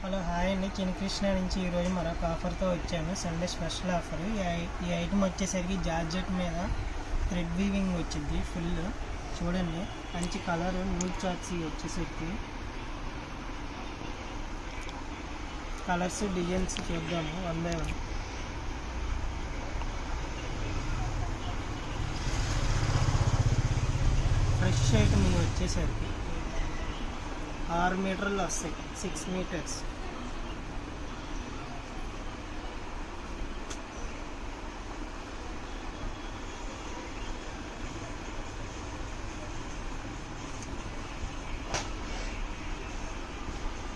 Hello hi అండి, చిన్నకృష్ణ నుంచి ఈరోజు మరొక ఆఫర్తో వచ్చాను. Sunday special offer. ఈ ఐటమ్ వచ్చేసరికి జార్జెట్ మీద థ్రెడ్ వీవింగ్ వచ్చింది. ఫుల్ చూడండి, మంచి కలర్ నూల్ చాక్స్ వచ్చేసరికి కలర్స్ డిజైన్స్ చూద్దాము one by one. Fresh item ఇవి వచ్చేసరికి 6 మీటర్లు వస్తాయి, 6 మీటర్స్.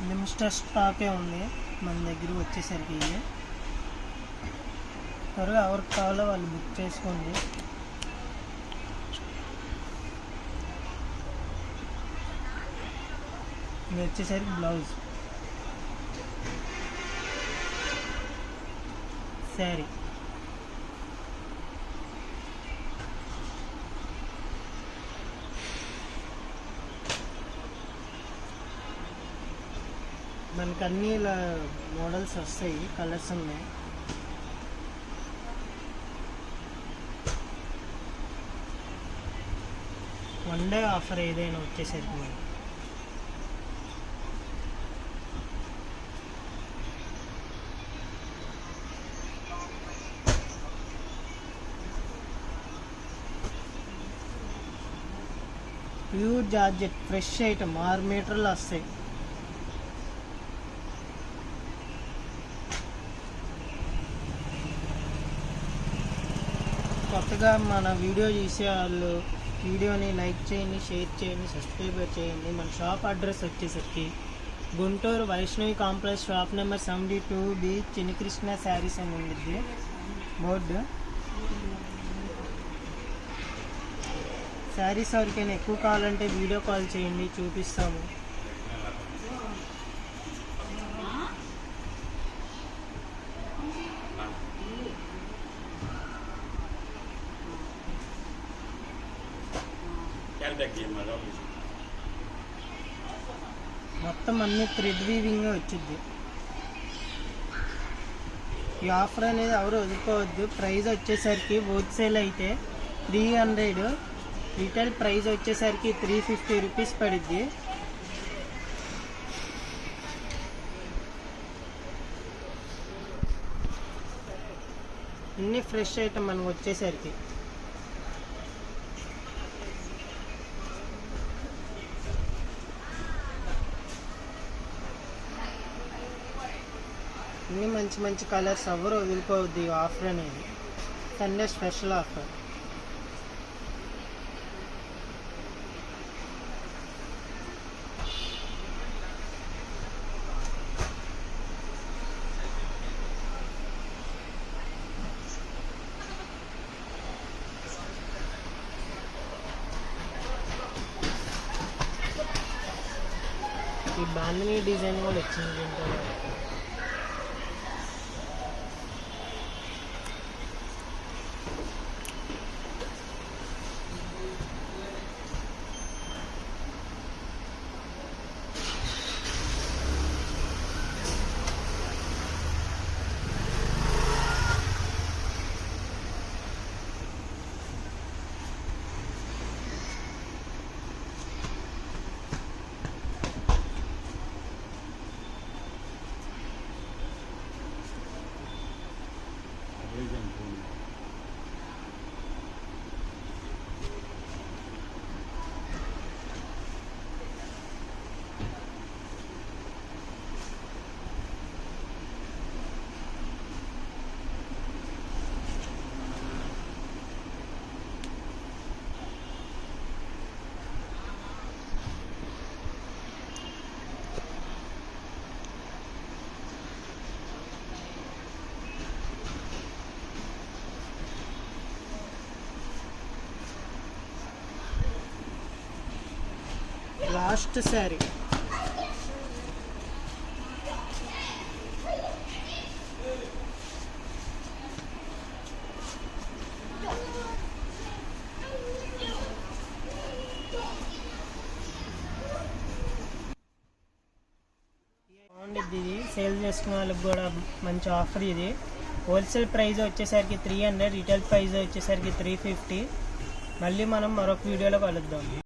లిమిటెడ్ స్టాకే ఉంది మన దగ్గర వచ్చేసరికి. ఇది త్వరగా ఎవరికి కావాలో వాళ్ళు బుక్ చేసుకోండి. ఇది వచ్చేసరికి బ్లౌజ్, శారీ. మనకి అన్ని ఇలా మోడల్స్ వస్తాయి, కలర్స్ ఉన్నాయి. వన్ డే ఆఫర్ ఏదైనా వచ్చేసరికి మనకి ప్యూర్ జార్జెట్ ఫ్రెష్ ఐటమ్ 6 మీటర్లు వస్తాయి. కొత్తగా మన వీడియో చూసే వాళ్ళు వీడియోని లైక్ చేయండి, షేర్ చేయండి, సబ్స్క్రైబ్ చేయండి. మన షాప్ అడ్రస్ వచ్చేసరికి Guntur Vaishnavi complex, shop number 72B, Chinna Krishna saris అని ఉండిద్ది బోర్డు. శారీస్ ఎవరికైనా ఎక్కువ కావాలంటే వీడియో కాల్ చేయండి, చూపిస్తాము. మొత్తం అన్ని థ్రెడ్ వీవింగ్ వచ్చింది. ఈ ఆఫర్ అనేది ఎవరు వదులుకోవద్దు. ప్రైస్ వచ్చేసరికి హోల్సేల్ అయితే 300, రిటైల్ ప్రైస్ వచ్చేసరికి 350 రూపీస్ పడిద్ది. అన్ని ఫ్రెష్ ఐటమ్ మనకు వచ్చేసరికి. అన్ని మంచి మంచి కలర్స్, ఎవరు వదులుకోవద్దు. ఈ ఆఫర్ అనేది సండే స్పెషల్ ఆఫర్. ఈ బాందినీ డిజైన్ కూడా వచ్చింది. లాస్ట్ శారీ బాగుండిద్ది ఇది, సేల్ చేసుకునే వాళ్ళకి కూడా మంచి ఆఫర్ ఇది. హోల్సేల్ ప్రైస్ వచ్చేసరికి 300, రిటైల్ ప్రైస్ వచ్చేసరికి 350. మళ్ళీ మనం మరొక వీడియోలో కలుద్దాం.